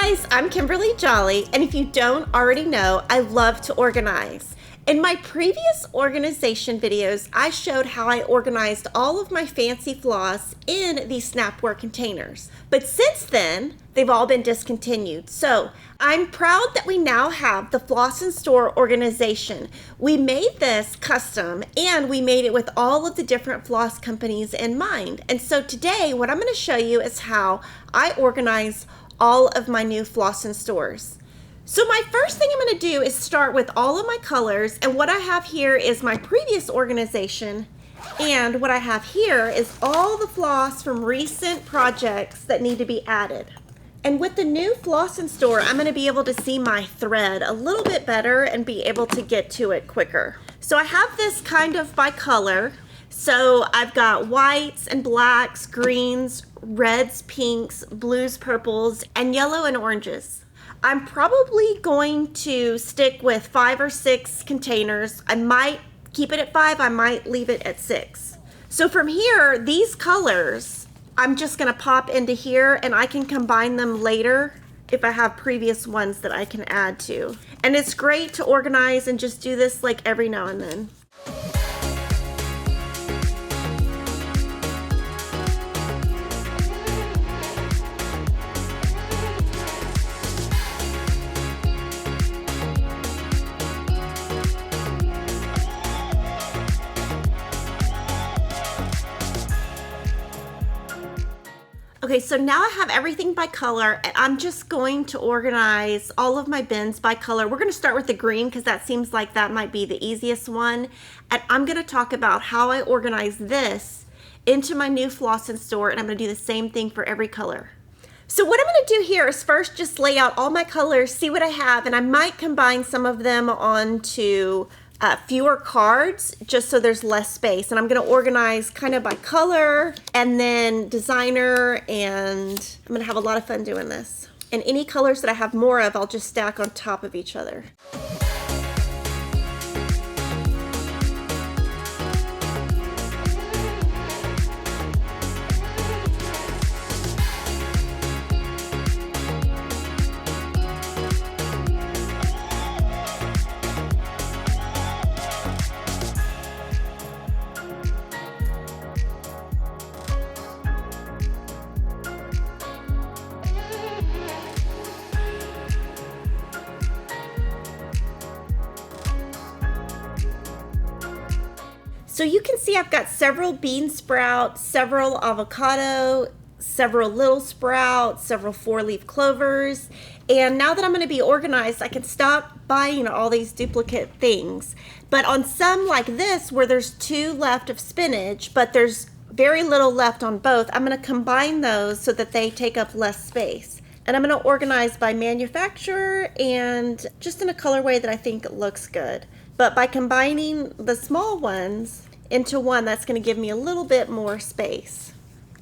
guys, I'm Kimberly Jolly, and if you don't already know, I love to organize. In my previous organization videos, I showed how I organized all of my fancy floss in these Snapware containers. But since then, they've all been discontinued. So I'm proud that we now have the Floss in Store organization. We made this custom and we made it with all of the different floss companies in mind. And so today, what I'm going to show you is how I organize all of my new Floss in Stores. So my first thing I'm going to do is start with all of my colors, and what I have here is my previous organization, and what I have here is all the floss from recent projects that need to be added. And with the new Floss in Store, I'm going to be able to see my thread a little bit better and be able to get to it quicker. So I have this kind of by color. So I've got whites and blacks, greens, reds, pinks, blues, purples, and yellow and oranges. I'm probably going to stick with 5 or 6 containers. I might keep it at 5, I might leave it at 6. So from here, these colors, I'm just gonna pop into here and I can combine them later if I have previous ones that I can add to. And it's great to organize and just do this like every now and then. Okay, so now I have everything by color, and I'm just going to organize all of my bins by color. We're going to start with the green because that seems like that might be the easiest one. And I'm going to talk about how I organize this into my new Floss in Store, and I'm going to do the same thing for every color. So what I'm going to do here is first just lay out all my colors, see what I have, and I might combine some of them onto fewer cards just so there's less space. And I'm going to organize kind of by color and then designer, and I'm going to have a lot of fun doing this. And any colors that I have more of, I'll just stack on top of each other. So you can see I've got several bean sprouts, several avocado, several little sprouts, several 4-leaf clovers. And now that I'm going to be organized, I can stop buying all these duplicate things. But on some like this, where there's 2 left of spinach, but there's very little left on both, I'm going to combine those so that they take up less space. And I'm going to organize by manufacturer and just in a colorway that I think looks good. But by combining the small ones into one, that's going to give me a little bit more space.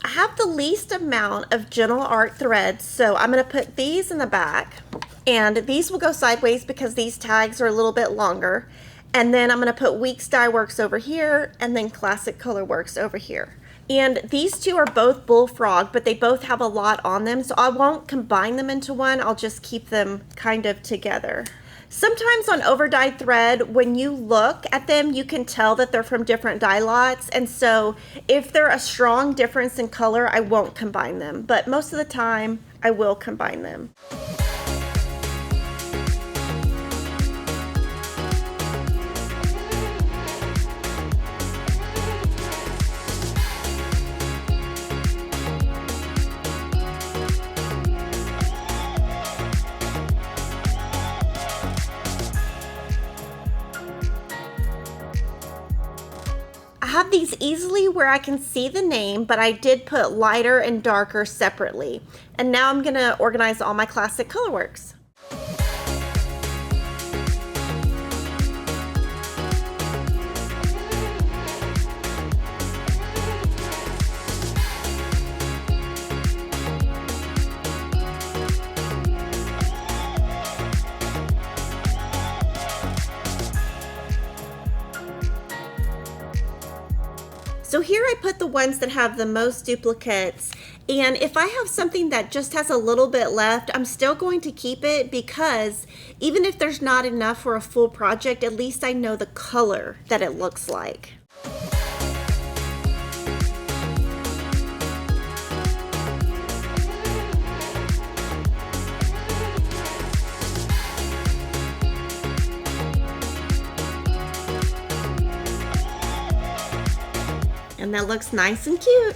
I have the least amount of Gentle Art threads, so I'm going to put these in the back, and these will go sideways because these tags are a little bit longer. And then I'm going to put Weeks Dye Works over here and then Classic Color Works over here. And these two are both Bullfrog, but they both have a lot on them, so I won't combine them into one. I'll just keep them kind of together. Sometimes on over-dyed thread, when you look at them, you can tell that they're from different dye lots. And so if they're a strong difference in color, I won't combine them. But most of the time, I will combine them. I have these easily where I can see the name, but I did put lighter and darker separately. And now I'm going to organize all my Classic Colorworks. So So here I put the ones that have the most duplicates, and if I have something that just has a little bit left, I'm still going to keep it, because even if there's not enough for a full project, at least I know the color that it looks like. And that looks nice and cute.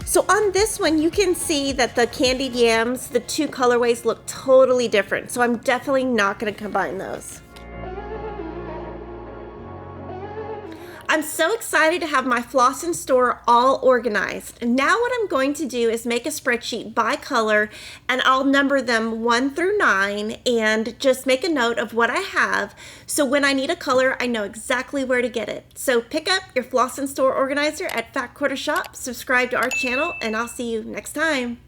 So on this one, you can see that the candied yams, the two colorways look totally different. So I'm definitely not going to combine those. I'm so excited to have my Floss in Store all organized. Now what I'm going to do is make a spreadsheet by color, and I'll number them 1 through 9 and just make a note of what I have, so when I need a color, I know exactly where to get it. So pick up your Floss in Store organizer at Fat Quarter Shop, subscribe to our channel, and I'll see you next time.